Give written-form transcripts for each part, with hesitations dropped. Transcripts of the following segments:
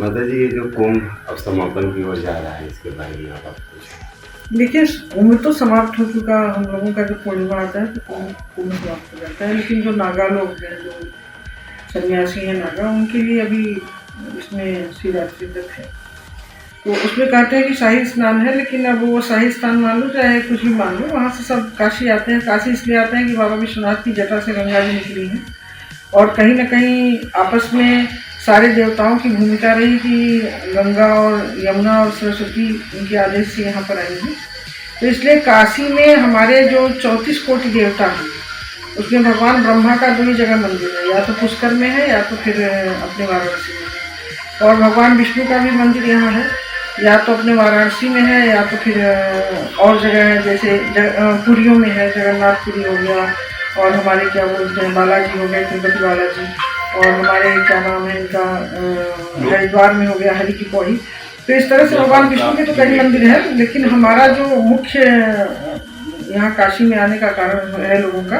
माता जी, ये जो कुंभ अब समापन की ओर जा रहा है, इसके बारे में आप कुछ? देखिए, कुंभ तो समाप्त हो चुका। हम लोगों का जब पूर्णिमा आता है तो कुंभ समाप्त हो जाता है, लेकिन जो नागा लोग हैं, जो सन्यासी हैं नागा, उनके लिए अभी इसमें शिवरात्रि तक है। तो उसमें कहते हैं कि शाही स्नान है, लेकिन अब वो शाही स्नान मान लो चाहे कुछ भी मान लो, वहाँ से सब काशी आते हैं। काशी इसलिए आते हैं कि बाबा विश्वनाथ की जटा से गंगा जी निकली है, और कहीं ना कहीं आपस में सारे देवताओं की भूमिका रही कि गंगा और यमुना और सरस्वती उनके आदेश से यहाँ पर आई हैं। तो इसलिए काशी में हमारे जो 34 कोटि देवता हैं, उसमें भगवान ब्रह्मा का 2 ही जगह मंदिर है, या तो पुष्कर में है या तो फिर अपने वाराणसी में है। और भगवान विष्णु का भी मंदिर यहाँ है, या तो अपने वाराणसी में है या तो फिर और जगह है, जैसे पुरियों में है, जगन्नाथपुरी हो गया, और हमारे क्या बोलते हैं बालाजी हो गए, तिरुपति बालाजी, और हमारे क्या नाम है इनका हरिद्वार में हो गया हरि की पौड़ी। तो इस तरह से भगवान विष्णु के तो कई मंदिर है, लेकिन हमारा जो मुख्य यहाँ काशी में आने का कारण है लोगों का,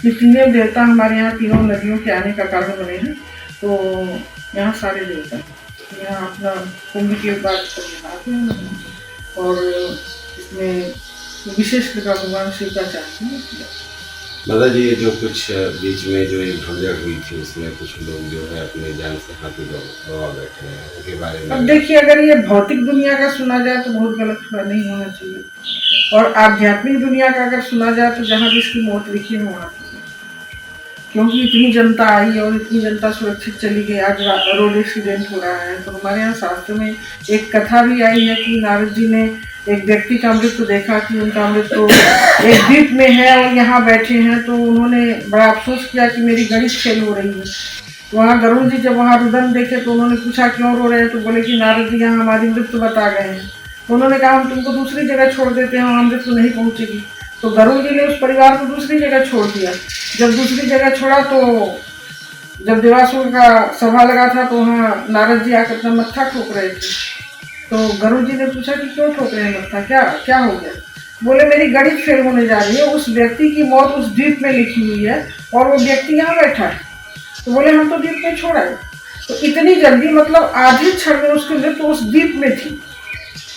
ये तीनों देवता हमारे यहाँ तीनों नदियों के आने का कारण बने हैं। तो यहाँ सारे देवता यहाँ अपना कुंभ की बात आते हैं, और इसमें विशेष कृपा भगवान शिव का चाहते हैं। माता जी, ये जो कुछ बीच में जो एक भगदड़ हुई थी, उसमें कुछ लोग जो है अपने जान से हाथी गवा बैठे हैं, उनके बारे में? अब देखिए, अगर ये भौतिक दुनिया का सुना जाए तो बहुत गलत नहीं होना चाहिए, और आध्यात्मिक दुनिया का अगर सुना जाए तो जहाँ जिसकी मौत लिखी है वहाँ, क्योंकि इतनी जनता आई और इतनी जनता सुरक्षित चली गई। आज रोड एक्सीडेंट हो रहा है, तो हमारे यहाँ शास्त्र में एक कथा भी आई है कि नारद जी ने एक व्यक्ति का मृत्यु देखा कि उनका मृत्यु एक द्वीप में है और यहाँ बैठे हैं, तो उन्होंने बड़ा अफसोस किया कि मेरी गणित फेल हो रही है। तो वहाँ गरुड़ जी जब वहाँ रुदन देखे तो उन्होंने पूछा क्यों रो रहे हैं, तो बोले कि नारद जी यहाँ हमारी मृत्यु बता गए हैं। तो उन्होंने कहा हम तुमको दूसरी जगह छोड़ देते हैं, वहाँ मृत्यु नहीं पहुँचेगी। तो गरुड़ जी ने उस परिवार को दूसरी जगह छोड़ दिया। जब दूसरी जगह छोड़ा तो जब देवासुर का सभा लगा था तो वहाँ नारद जी आकर अपना मत्था ठोक रहे थे। तो गरुड़ जी ने पूछा कि क्यों ठोक रहे हैं मत्था, क्या क्या हो गया? बोले मेरी गणित फेल होने जा रही है, उस व्यक्ति की मौत उस द्वीप में लिखी हुई है और वो व्यक्ति यहाँ बैठा है। तो बोले हम तो द्वीप में छोड़ा है। तो इतनी जल्दी, मतलब आधे क्षण में उसकी मृत्यु उस द्वीप में थी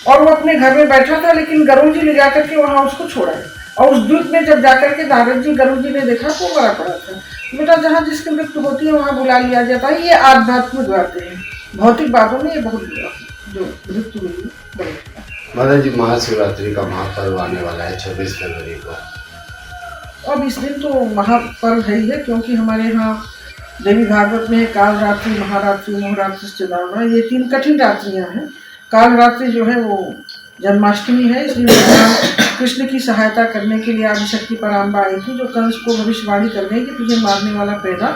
और वो अपने घर में बैठा था, लेकिन गरुड़ जी ले जाकर के वहाँ उसको छोड़ा है। और उस द्वीप में जब जाकर के नारद जी गरुड़ जी ने देखा तो मरा पड़ा था। बेटा, जहाँ जिसकी मृत्यु होती है वहाँ बुला लिया जाता है। ये आध्यात्मिक बातें हैं, भौतिक बातों में ये बहुत जो मृत्यु हुई है। माता जी, महाशिवरात्रि का महापर्व आने वाला है 26 फरवरी को। अब इस दिन तो महापर्व है ही है, क्योंकि हमारे यहाँ देवी भागवत में काल रात्रि, महारात्रि, मोहरात्रि, चिदावना, ये 3 कठिन रात्रियाँ हैं। काल रात्रि जो है वो जन्माष्टमी है, इसलिए भगवान कृष्ण की सहायता करने के लिए आदिशक्ति पराम्बा आई थी, जो कंस को भविष्यवाणी कर गई कि तुझे मारने वाला पैदा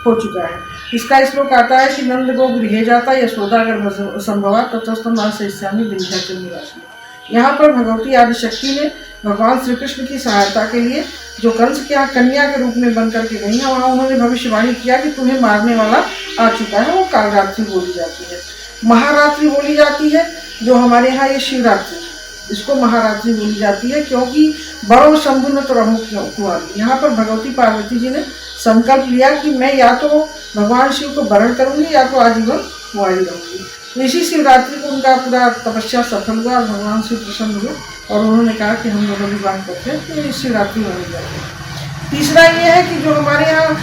हो चुका है। इसका श्लोक आता है कि नंद गो गृहे जाता यशोदा गर्भ संभवा ततस्तम आश्रयामि विंध्याचल निवासिनी। यहाँ पर भगवती आदिशक्ति ने भगवान श्री कृष्ण की सहायता के लिए जो कंस के यहाँ कन्या के रूप में बन करके गई है, वहाँ उन्होंने भविष्यवाणी किया कि तुम्हें मारने वाला आ चुका है। वो कालरात्रि बोली जाती है। महारात्रि बोली जाती है जो हमारे यहाँ ये शिवरात्रि, इसको महारात्रि बोली जाती है, क्योंकि बड़ो शंभु न तो रहूं कुंवर। यहाँ पर भगवती पार्वती जी ने संकल्प लिया कि मैं या तो भगवान शिव को वरण करूंगी या तो आजीवन कुंवारी रहूंगी। तो इसी शिवरात्रि को उनका पूरा तपस्या सफल हुआ और भगवान शिव प्रसन्न हुए और उन्होंने कहा कि हम दोनों विवाह करते हैं, तो ये शिवरात्रि मानी जाती है। तीसरा ये है कि जो हमारे यहाँ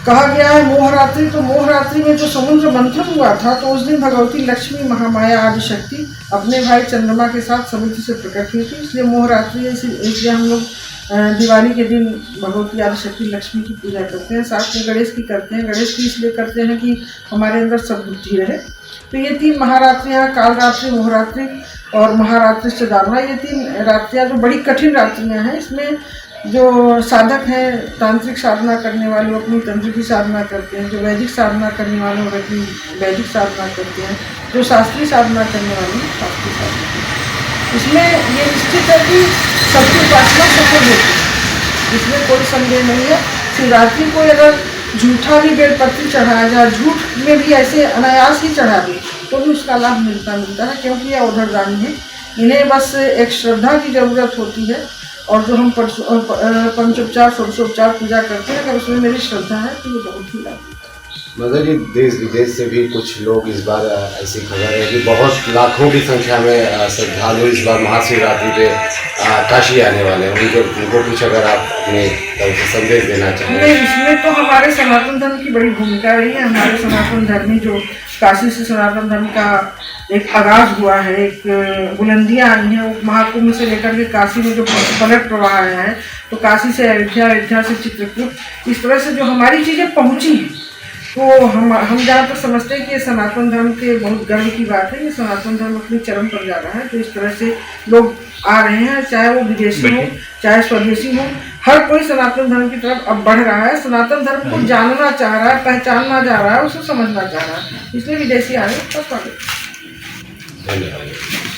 कहा गया है मोहरात्रि, तो मोहरात्रि में जो समुद्र मंथन हुआ था, तो उस दिन भगवती लक्ष्मी महामाया आदिशक्ति अपने भाई चंद्रमा के साथ समुद्र से प्रकट हुई थी, इसलिए मोहरात्रि है। इसलिए हम लोग दिवाली के दिन भगवती आदिशक्ति लक्ष्मी की पूजा करते हैं, साथ में गणेश की करते हैं। गणेश की इसलिए करते हैं कि हमारे अंदर सद्बुद्धि रहे। तो ये 3 महारात्रियाँ, कालरात्रि, मोहरात्रि और महारात्रि चिदावना, ये 3 रात्रियाँ जो बड़ी कठिन रात्रियाँ हैं। इसमें जो साधक हैं, तांत्रिक साधना करने वाले अपनी तंत्र की साधना करते हैं, जो वैदिक साधना करने वाले अपनी वैदिक साधना करते हैं, जो शास्त्रीय साधना करने वाले शास्त्रीय साधना करते हैं। इसमें ये निश्चित है कि सबकी उपासना सफल होती है, इसमें कोई संदेह नहीं है। शिवरात्रि को अगर झूठा भी बेलपत्री चढ़ाया जाए, झूठ में भी ऐसे अनायास ही चढ़ा दे तो भी उसका लाभ मिलता है, क्योंकि यह उधरदानी है। इन्हें बस एक श्रद्धा की जरूरत होती है, और जो हम पंचोपचार षोडशोपचार पूजा करते हैं, अगर उसमें मेरी श्रद्धा है तो ये बहुत ही लाभ। मतलब जी देश विदेश से भी कुछ लोग इस बार ऐसी खबर है कि बहुत लाखों की संख्या में श्रद्धालु इस बार महाशिवरात्रि पे काशी आने वाले हैं। उनको कुछ अगर आप अपने तरफ से संदेश देना चाहें। नहीं, इसमें तो हमारे सनातन धर्म की बड़ी भूमिका रही है। हमारे सनातन धर्मी जो काशी से सनातन धर्म का एक आगाज हुआ है, एक बुलंदियां आई हैं, महाकुंभ से लेकर के काशी में जो पलट प्रवाह आया है, तो काशी से अयोध्या, अयोध्या से चित्रकूट, इस तरह से जो हमारी चीज़ें पहुंची हैं, तो हम जहाँ तक समझते हैं कि ये सनातन धर्म के बहुत गर्व की बात है। ये सनातन धर्म अपने चरम पर जा रहा है। तो इस तरह से लोग आ रहे हैं, चाहे वो विदेशी हो चाहे स्वदेशी हो, हर कोई सनातन धर्म की तरफ अब बढ़ रहा है। सनातन धर्म को जानना चाह रहा है, पहचानना चाह रहा है, उसे समझना चाह रहा है, इसलिए विदेशी आ रहे हैं। धन्यवाद।